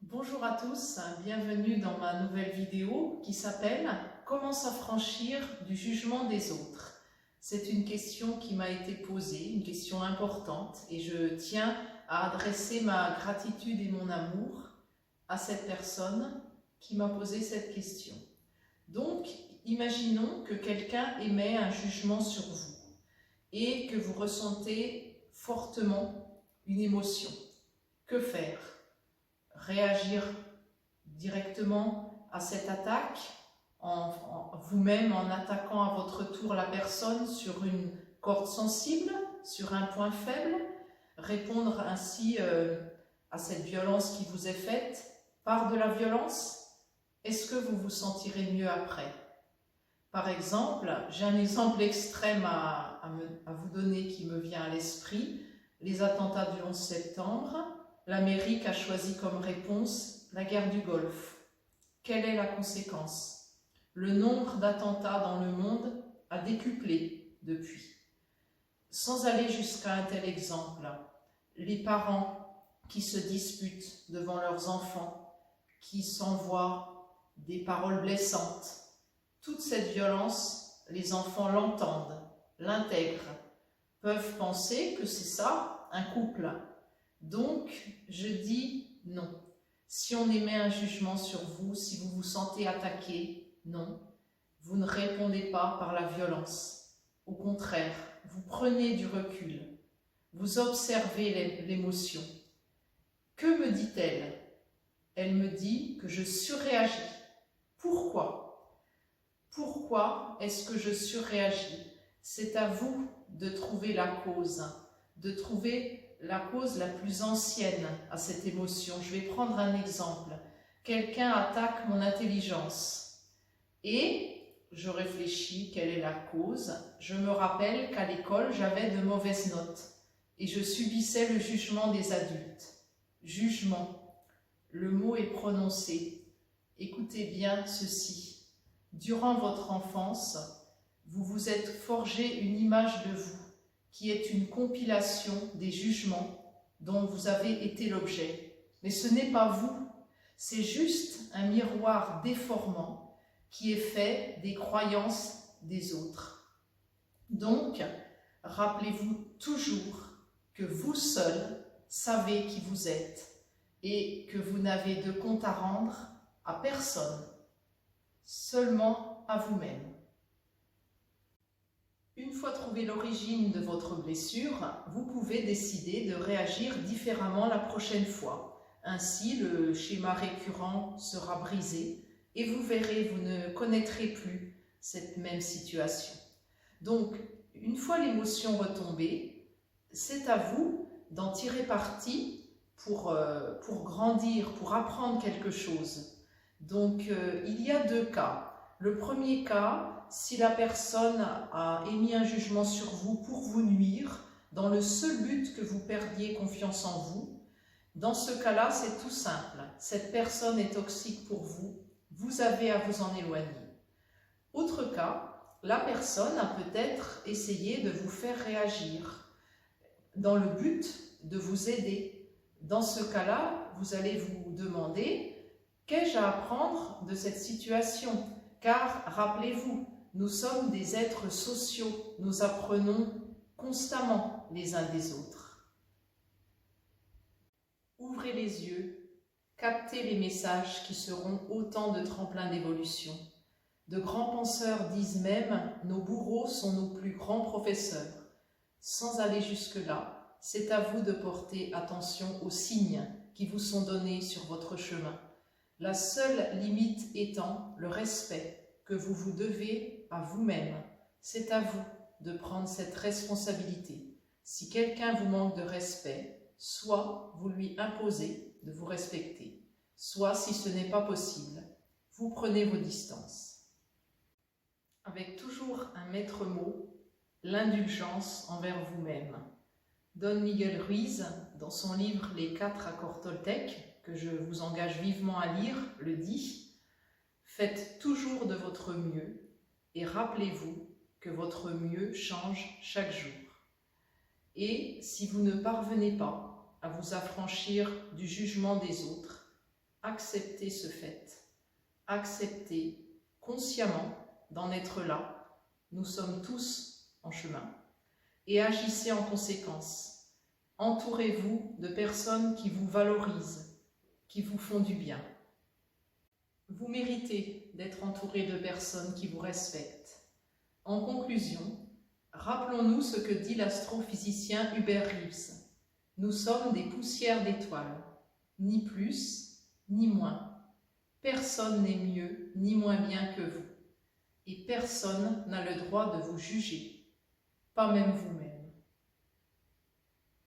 Bonjour à tous, bienvenue dans ma nouvelle vidéo qui s'appelle « Comment s'affranchir du jugement des autres ?» C'est une question qui m'a été posée, une question importante, et je tiens à adresser ma gratitude et mon amour à cette personne qui m'a posé cette question. Donc, imaginons que quelqu'un émet un jugement sur vous et que vous ressentez fortement une émotion. Que faire ? Réagir directement à cette attaque, vous-même en attaquant à votre tour la personne sur une corde sensible, sur un point faible, répondre ainsi à cette violence qui vous est faite par de la violence? Est-ce que vous vous sentirez mieux après? Par exemple, j'ai un exemple extrême à vous donner qui me vient à l'esprit, les attentats du 11 septembre. L'Amérique a choisi comme réponse la guerre du Golfe. Quelle est la conséquence? Le nombre d'attentats dans le monde a décuplé depuis. Sans aller jusqu'à un tel exemple, les parents qui se disputent devant leurs enfants, qui s'envoient des paroles blessantes, toute cette violence, les enfants l'entendent, l'intègrent, peuvent penser que c'est ça, un couple. Donc, je dis non. Si on émet un jugement sur vous, si vous vous sentez attaqué, non. Vous ne répondez pas par la violence. Au contraire, vous prenez du recul. Vous observez l'émotion. Que me dit-elle? Elle me dit que je surréagis. Pourquoi? Pourquoi est-ce que je surréagis? C'est à vous de trouver la cause, de trouver la cause la plus ancienne à cette émotion. Je vais prendre un exemple. Quelqu'un attaque mon intelligence et je réfléchis quelle est la cause. Je me rappelle qu'à l'école, j'avais de mauvaises notes et je subissais le jugement des adultes. Jugement, le mot est prononcé. Écoutez bien ceci. Durant votre enfance, vous vous êtes forgé une image de vous qui est une compilation des jugements dont vous avez été l'objet. Mais ce n'est pas vous, c'est juste un miroir déformant qui est fait des croyances des autres. Donc, rappelez-vous toujours que vous seul savez qui vous êtes et que vous n'avez de compte à rendre à personne, seulement à vous-même. Une fois trouvé l'origine de votre blessure, vous pouvez décider de réagir différemment la prochaine fois. Ainsi, le schéma récurrent sera brisé et vous verrez, vous ne connaîtrez plus cette même situation. Donc, une fois l'émotion retombée, c'est à vous d'en tirer parti pour grandir, pour apprendre quelque chose. Donc, il y a deux cas. Le premier cas, si la personne a émis un jugement sur vous pour vous nuire, dans le seul but que vous perdiez confiance en vous, dans ce cas-là, c'est tout simple. Cette personne est toxique pour vous, vous avez à vous en éloigner. Autre cas, la personne a peut-être essayé de vous faire réagir dans le but de vous aider. Dans ce cas-là, vous allez vous demander « Qu'ai-je à apprendre de cette situation ?» Car, rappelez-vous, nous sommes des êtres sociaux, nous apprenons constamment les uns des autres. Ouvrez les yeux, captez les messages qui seront autant de tremplins d'évolution. De grands penseurs disent même « nos bourreaux sont nos plus grands professeurs ». Sans aller jusque-là, c'est à vous de porter attention aux signes qui vous sont donnés sur votre chemin. La seule limite étant le respect que vous vous devez à vous-même. C'est à vous de prendre cette responsabilité. Si quelqu'un vous manque de respect, soit vous lui imposez de vous respecter, soit, si ce n'est pas possible, vous prenez vos distances. Avec toujours un maître mot, l'indulgence envers vous-même. Don Miguel Ruiz, dans son livre « Les 4 accords toltèques », que je vous engage vivement à lire, le dit « Faites toujours de votre mieux et rappelez-vous que votre mieux change chaque jour. Et si vous ne parvenez pas à vous affranchir du jugement des autres, Acceptez ce fait. Acceptez consciemment d'en être là. Nous sommes tous en chemin. Et agissez en conséquence. Entourez-vous de personnes qui vous valorisent, qui vous font du bien. Vous méritez d'être entouré de personnes qui vous respectent. En conclusion, rappelons-nous ce que dit l'astrophysicien Hubert Reeves. Nous sommes des poussières d'étoiles, ni plus, ni moins. Personne n'est mieux ni moins bien que vous. Et personne n'a le droit de vous juger, pas même vous-même.